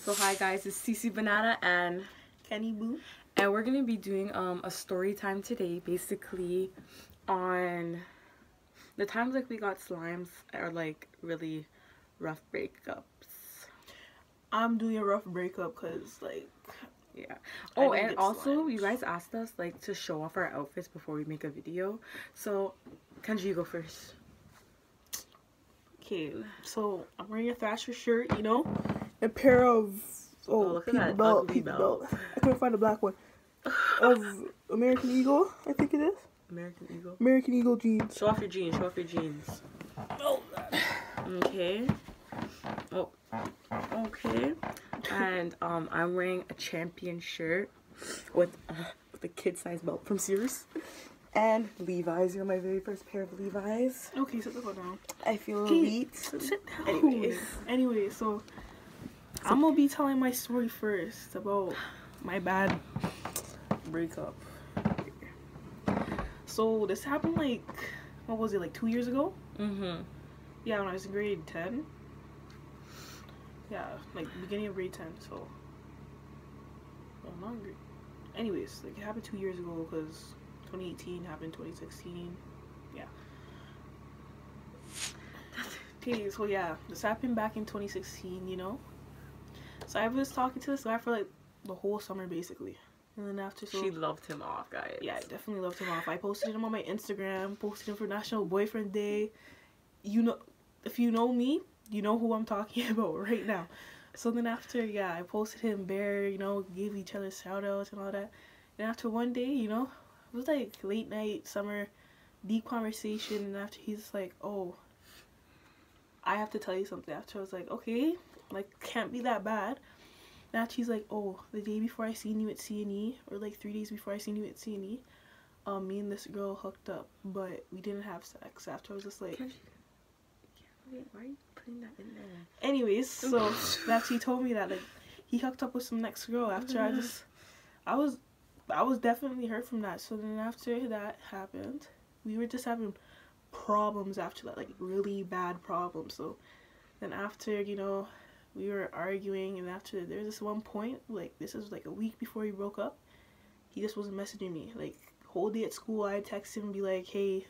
So hi guys, it's Cece Banana and Kenny Boo. And we're gonna be doing a story time today, basically on the times like we got slimes or like really rough breakups. I'm doing a rough breakup because like yeah. Oh, and also you guys asked us like to show off our outfits before we make a video. So Kenji, you go first. Okay, so I'm wearing a Thrasher shirt, you know, a pair of look at that ugly belt. I couldn't find a black one. Of American Eagle, I think it is. American Eagle jeans. Show off your jeans. Show off your jeans. Oh God. Okay. Oh. Okay. And I'm wearing a Champion shirt with a kid-size belt from Sears. And Levi's. You're my very first pair of Levi's. Okay, sit the fuck down. I feel elite. Sit down. Anyways, so I'm gonna be telling my story first about my bad breakup. So this happened like, what was it, like 2 years ago? Yeah, when I was in grade 10. Yeah, like beginning of grade 10. So, well, not grade. Anyways, like it happened 2 years ago because 2018 happened 2016. Yeah. Okay, so yeah, this happened back in 2016, you know? So I was talking to this guy for like the whole summer basically. And then after, so she loved him off, guys. Yeah, I definitely loved him off. I posted him on my Instagram, posted him for National Boyfriend Day. You know, if you know me, you know who I'm talking about right now. So then after, yeah, I posted him bare, you know, gave each other shout outs and all that. And after one day, you know, it was like late night, summer, deep conversation. And after he's like, oh, I have to tell you something. After I was like, okay, like, can't be that bad. And after he's like, oh, the day before I seen you at C&E, or like 3 days before I seen you at C&E, me and this girl hooked up, but we didn't have sex. After I was just like, why are you putting that in there? Anyways, so after he told me that, like, he hooked up with some next girl. After I was definitely hurt from that. So then after that happened, we were just having problems after that, like really bad problems. So then after, you know, we were arguing, and after there was this one point, like this was like a week before we broke up, he just wasn't messaging me. Like whole day at school I'd text him and be like, hey,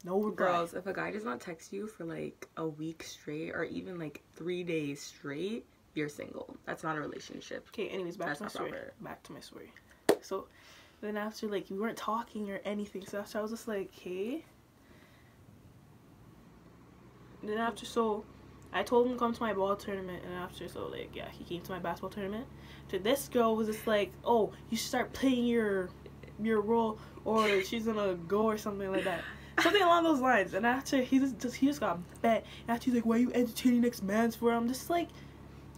no reply. Girls, if a guy does not text you for like a week straight or even like 3 days straight, you're single. That's not a relationship. Okay, anyways, back to my story. So then after, like, we weren't talking or anything, so after I was just like, hey. And then after, so I told him to come to my ball tournament, and after, so like, yeah, he came to my basketball tournament. So this girl was just like, oh, you should start playing your role, or she's gonna go or something like that. Something along those lines. And after, he just got bet. And after he's like, why are you entertaining next man's for? I'm just like,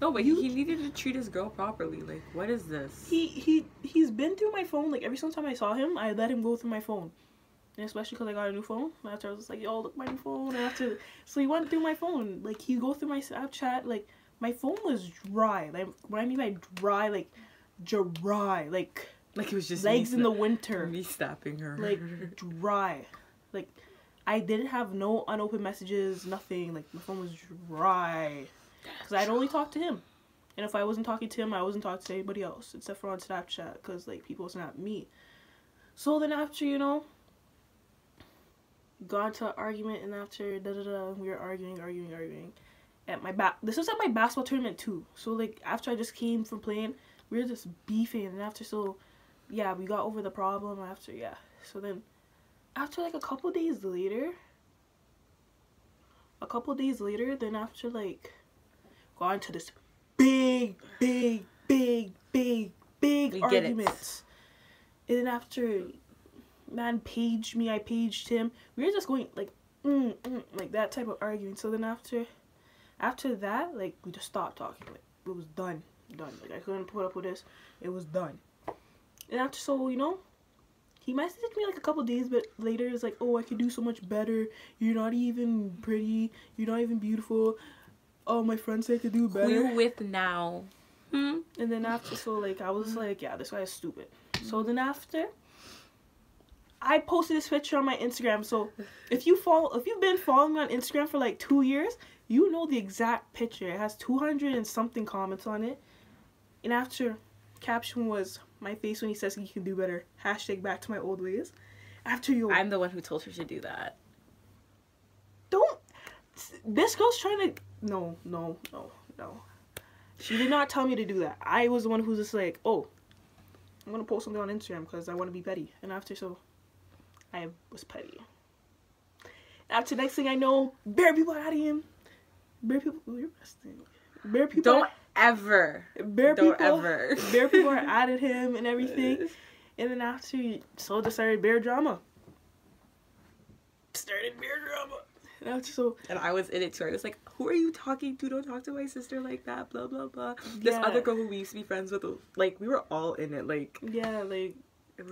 no, but he needed to treat his girl properly. Like, what is this? He's been through my phone. Like, every single time I saw him, I let him go through my phone. And especially because I got a new phone. And after I was just like, yo, look my new phone. And after, so he went through my phone. Like, he'd go through my Snapchat. Like, my phone was dry. Like, what I mean by dry, like, dry. Like it was just legs in the winter. Me snapping her. Like, dry. Like, I didn't have no unopened messages, nothing. Like, my phone was dry. Because I'd only talk to him. And if I wasn't talking to him, I wasn't talking to anybody else. Except for on Snapchat. Because, like, people snap me. So then after, you know, got into an argument. And after, we were arguing. At my this was at my basketball tournament, too. So, like, after I just came from playing, we were just beefing. And after, so, yeah, we got over the problem. After, yeah. So then, after, like, a couple days later, then after, like, got into this big argument. And then after, man paged me, I paged him. We were just going, like, like, that type of arguing. So then after that, like, we just stopped talking. Like, it was done. Like, I couldn't put up with this. It was done. And after, so, you know, he messaged me like a couple days, but later it's like, oh, I could do so much better. You're not even pretty. You're not even beautiful. Oh, my friends say I could do better. Who you with now? And then after, so like, I was like, yeah, this guy is stupid. So then after, I posted this picture on my Instagram. So if you've been following me on Instagram for like 2 years, you know the exact picture. It has 200 and something comments on it. And after, caption was my face when he says he can do better. Hashtag back to my old ways. After you, I'm the one who told her to do that. don't. This girl's trying to. No. She did not tell me to do that. I was the one who's just like, oh, I'm gonna post something on Instagram because I want to be petty. And after, so I was petty. After, next thing I know, bare people at him. Bare people. You're besting. Bare people. Don't ever. Bare Don't people. ever. Bare people are at him and everything. And then after, so just started bear drama. And after, so. And I was in it too. I was like, who are you talking to? Don't talk to my sister like that. Blah, blah, blah. This other girl who we used to be friends with, like, we were all in it. Like, yeah, like. It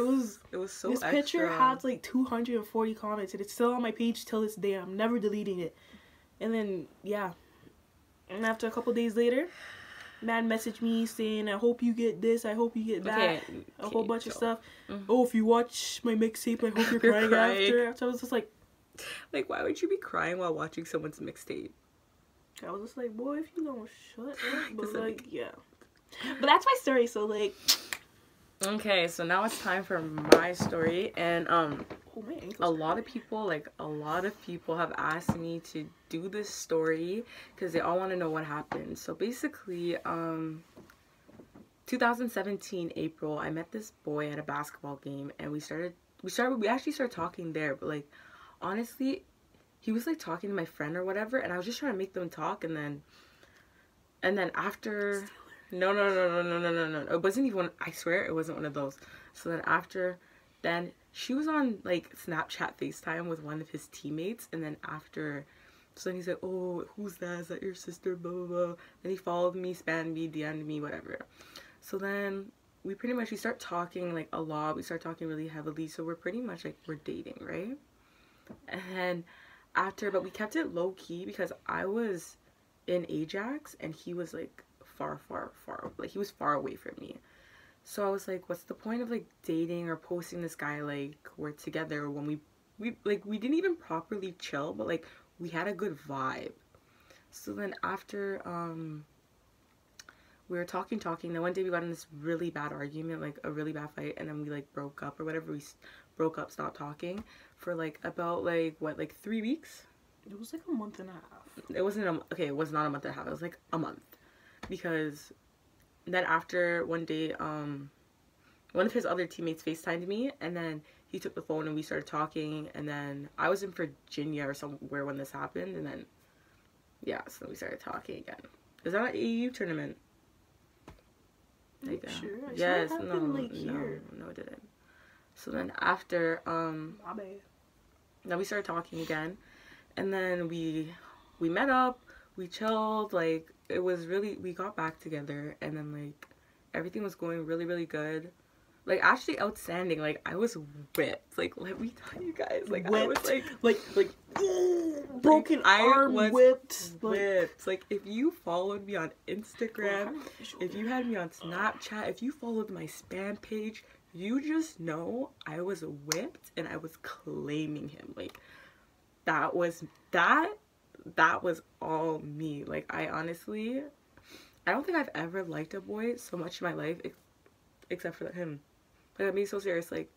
was so this extra. picture has like 240 comments and it's still on my page till this day. I'm never deleting it. And then, yeah. And after a couple days later, man messaged me saying, I hope you get this, I hope you get that. A whole bunch of stuff. Mm-hmm. Oh, if you watch my mixtape, I hope you're crying after. So I was just like, why would you be crying while watching someone's mixtape? I was just like, boy, if you don't shut up. But like, yeah. But that's my story, so like. Okay, so now it's time for my story, and a lot of people have asked me to do this story because they all want to know what happened. So basically, 2017 April, I met this boy at a basketball game, and we actually started talking there, but like honestly, he was like talking to my friend or whatever, and I was just trying to make them talk, and then after. No. It wasn't even one, I swear it wasn't one of those. So then after, then she was on like Snapchat FaceTime with one of his teammates. And then after, so then he's like, oh, who's that? Is that your sister? Blah, blah, blah. Then he followed me, spammed me, DM'd me, whatever. So then we start talking like a lot. We start talking really heavily. So we're pretty much like, we're dating, right? And then after, but we kept it low key because I was in Ajax and he was like, far, like he was far away from me. So I was like, what's the point of like dating or posting this guy like we're together when we didn't even properly chill, but like we had a good vibe. So then after we were talking, then one day we got in this really bad argument, like a really bad fight, and then we like broke up or whatever. We broke up, stopped talking for like about like 3 weeks. It was like a month and a half. It wasn't it was not a month and a half. It was like a month. Because then after one day, one of his other teammates FaceTimed me, and then he took the phone and we started talking, and then I was in Virginia or somewhere when this happened, and then, yeah, so we started talking again. Is that an AU tournament? Like, sure? Yes, no, it didn't. So then after, my bad. Then we started talking again, and then we met up, we chilled, like, it was really, we got back together, and then like everything was going really, really good, like actually outstanding. Like I was whipped, like let me tell you guys, like whipped. I was like broken arm, whipped. Like if you followed me on Instagram, if you had me on Snapchat, if you followed my spam page, you just know I was whipped and I was claiming him. Like that was all me. Like I don't think I've ever liked a boy so much in my life except for him. Like I'm being so serious. Like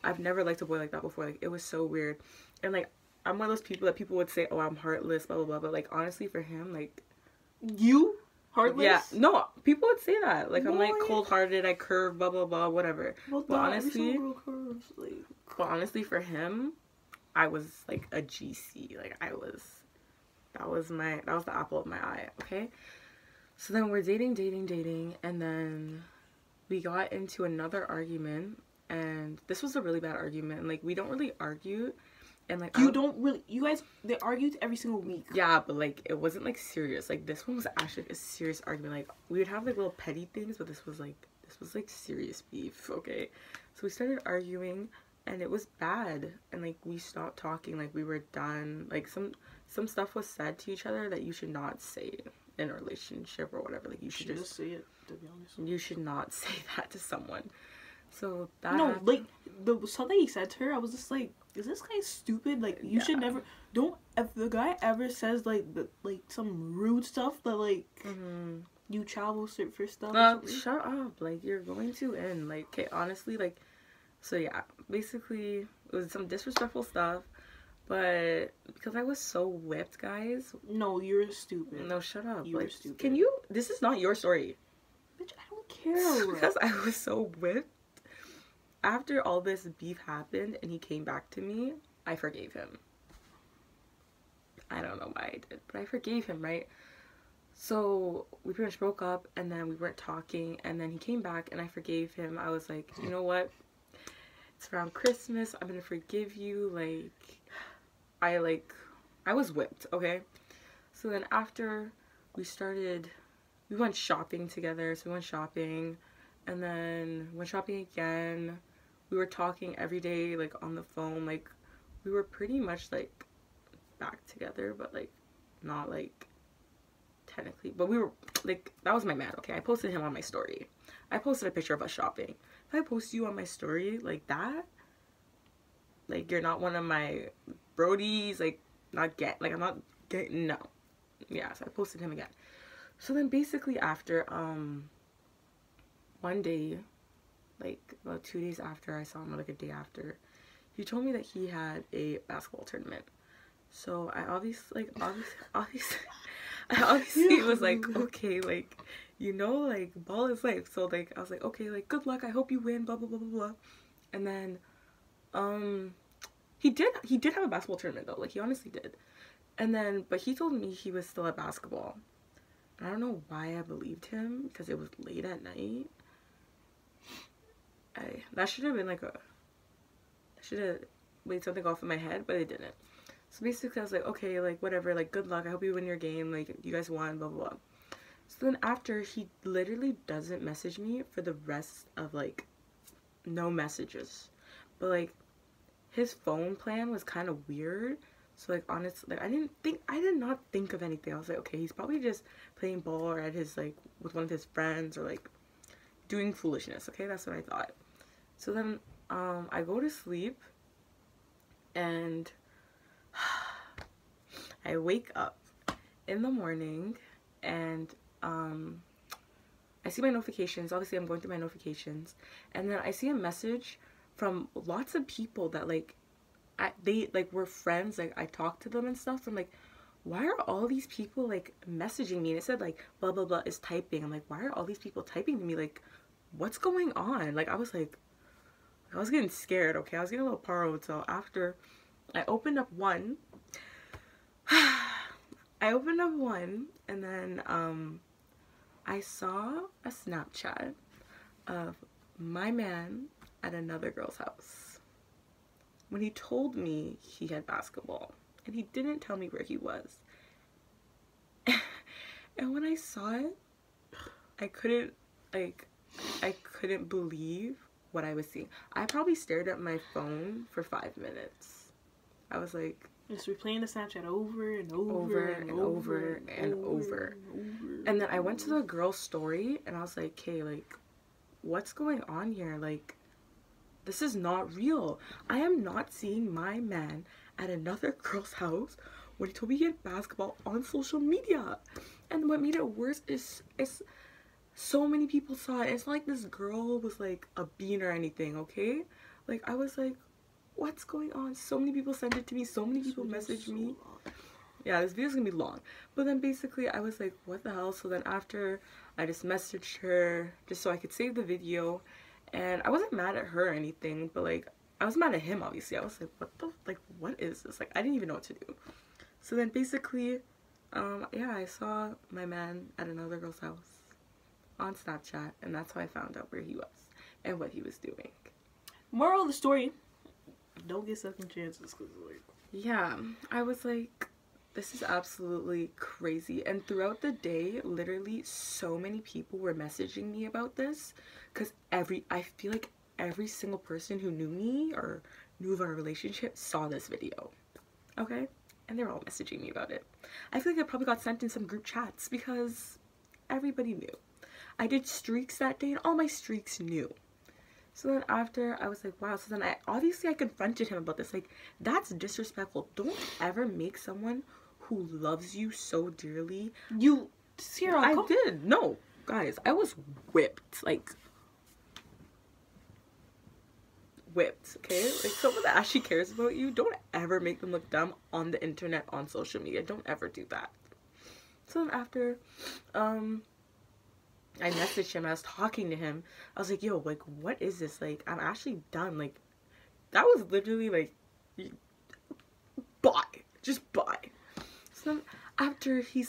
I've never liked a boy like that before. Like it was so weird. And like I'm one of those people that people would say, oh, I'm heartless, blah blah blah, but like honestly for him, like you heartless? Yeah, no, people would say that. Like I'm like cold-hearted, I curve, blah blah blah, whatever. Well, but honestly, for him, I was like a GC. Like that was the apple of my eye, okay? So then we're dating, and then we got into another argument, and this was a really bad argument, and like we don't really argue, and like you guys, they argued every single week. Yeah, but like it wasn't like serious. Like this one was actually like, a serious argument. Like we would have like little petty things, but this was like serious beef, okay? So we started arguing, and it was bad, and like we stopped talking, like we were done. Like some stuff was said to each other that you should not say in a relationship or whatever. Like you should just say it, to be honest. You should not say that to someone. So that like the stuff that he said to her, I was just like, is this guy stupid? Like you should never, don't, if the guy ever says like some rude stuff that like You travel for stuff or something? Shut up. Like, you're going too in. Like, okay, honestly, like, so yeah, basically, it was some disrespectful stuff, but because I was so whipped, guys. No, you're stupid. No, shut up. You're like, stupid. Can you, this is not your story. Bitch, I don't care. Because I was so whipped. After all this beef happened and he came back to me, I forgave him. I don't know why I did, but I forgave him, right? So we pretty much broke up, and then we weren't talking, and then he came back and I forgave him. I was like, you know what? It's around Christmas. I'm gonna forgive you. Like, I was whipped, okay? So then after we went shopping together. So we went shopping, and then went shopping again. We were talking every day, like, on the phone. Like, we were pretty much, like, back together, but, like, not, like, technically. But we were, like, that was my man, okay? I posted him on my story. I posted a picture of us shopping. If I post you on my story like that, like, you're not one of my brodies, like, I'm not getting, no. Yeah, so I posted him again. So then basically after, one day, like, about 2 days after I saw him, or like a day after, he told me that he had a basketball tournament. So I obviously was like, okay, like, you know, like, ball is life. So, like, I was like, okay, like, good luck, I hope you win, blah, blah, blah, blah, blah. And then, he did have a basketball tournament, though. Like, he honestly did. And then, but he told me he was still at basketball. I don't know why I believed him, because it was late at night. That should have been like I should have laid something off in my head, but it didn't. So basically I was like, okay, like, whatever, like, good luck, I hope you win your game, like, you guys won, blah, blah, blah. So then after, he literally doesn't message me for the rest of, like, no messages. But, like, his phone plan was kind of weird. So, like, honestly, like, I did not think of anything. I was like, okay, he's probably just playing ball or at his, like, with one of his friends, or, like, doing foolishness, okay? That's what I thought. So then, I go to sleep, and I wake up in the morning, and, I see my notifications. Obviously, I'm going through my notifications, and then I see a message from lots of people that, like, they, like, were friends. Like, I talked to them and stuff. So I'm like, why are all these people, like, messaging me? And it said, like, blah, blah, blah is typing. I'm like, why are all these people typing to me? Like, what's going on? Like, I was getting scared, okay? I was getting a little paranoid. So after I opened up one, and then, I saw a Snapchat of my man at another girl's house when he told me he had basketball, and he didn't tell me where he was. And when I saw it, I couldn't believe what I was seeing. I probably stared at my phone for 5 minutes. I was like, just replaying the Snapchat over and over. And then I went to the girl's story, and I was like, okay, like, what's going on here? Like, this is not real. I am not seeing my man at another girl's house when he told me he had basketball on social media. And what made it worse is so many people saw it. It's not like this girl was, like, a bean or anything, okay? Like, I was like, what's going on? So many people sent it to me. So many people messaged me. Yeah, this video's gonna be long. But then basically I was like, what the hell? So then after, I just messaged her just so I could save the video. And I wasn't mad at her or anything, but, like, I was mad at him, obviously. I was like, what is this? Like, I didn't even know what to do. So then basically, yeah, I saw my man at another girl's house on Snapchat, and that's how I found out where he was and what he was doing. Moral of the story, don't get second chances, cause, like, yeah, I was like, this is absolutely crazy. And throughout the day, literally so many people were messaging me about this, because I feel like every single person who knew me or knew of our relationship saw this video, okay? And they were all messaging me about it. I feel like it probably got sent in some group chats because everybody knew. I did streaks that day, and all my streaks knew. So then after, I was like, wow. So then I confronted him about this. Like, that's disrespectful. Don't ever make someone who loves you so dearly Sierra, I did. No, guys, I was whipped. Like, whipped, okay? Like, someone that actually cares about you, don't ever make them look dumb on the internet, on social media. Don't ever do that. So then after, I messaged him, I was talking to him, I was like, yo, like, what is this? Like, I'm actually done. Like, that was literally, like, bye. Just bye. So then after, he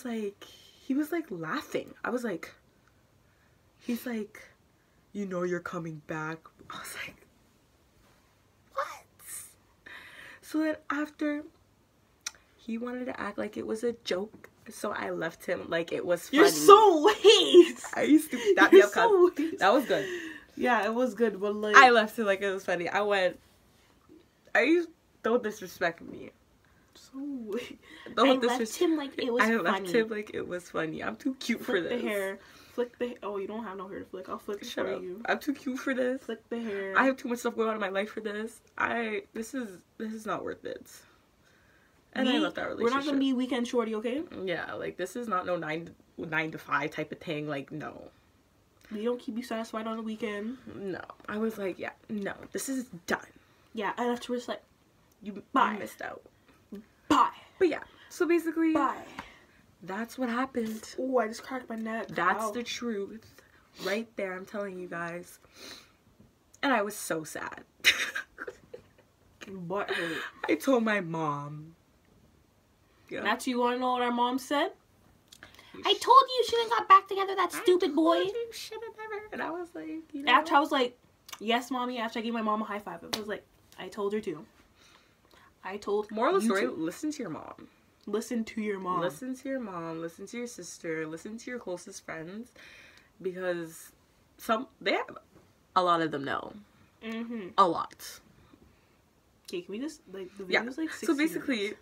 was, like, laughing. I was like, he's like, you know you're coming back. I was like, what? So then after, he wanted to act like it was a joke. So I left him like it was funny. You're so waste. I used to that, So that was good. Yeah, it was good, but like I left it like it was funny. I went, don't disrespect me. So waste. Don't I left him like it was funny. I left him like it was funny. I'm too cute for this. Flick the hair. Flick the oh, you don't have no hair to flick. I'll flick it for you. I'm too cute for this. Flick the hair. I have too much stuff going on in my life for this. This is not worth it. And I left that relationship. We're not gonna be weekend shorty, okay? Yeah, like this is not no 9 to 5 type of thing. Like, no. We don't keep you satisfied on the weekend. No. I was like, yeah, no, this is done. Yeah, and afterwards like You bye. missed out. Bye. But yeah, so basically Bye. That's what happened. Oh, I just cracked my neck. That's the truth. Right there, I'm telling you guys. And I was so sad. What hurt? I told my mom. Yeah. That's you wanna know what our mom said? I told you you shouldn't got back together, that stupid boy. You should have never. And I was like, you know. After I was like, yes, mommy. After I gave my mom a high five, I was like, I told her to. I told Moral of the story, to. listen to your mom. Listen to your mom. Listen to your mom. Listen to your sister. Listen to your closest friends. Because a lot of them know. Mm-hmm. A lot. Okay, can we just, like, the video's like 60 So basically, minutes.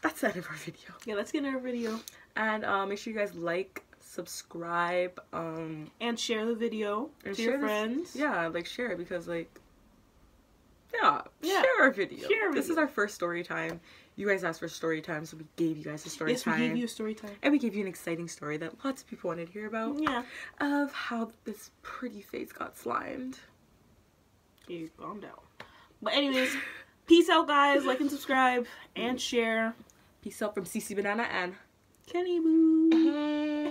That's the end of our video. Yeah, let's get in our video. And make sure you guys like, subscribe, and share the video to your friends. Yeah, like, share it because, like, yeah, share our video. This is our first story time. You guys asked for story time, so we gave you guys a story time. Yes, we gave you a story time. And we gave you an exciting story that lots of people wanted to hear about. Yeah. Of how this pretty face got slimed. Okay, calm down. But anyways, peace out, guys. Like and subscribe and share. Peace out from CC Banana and Kenny Boo.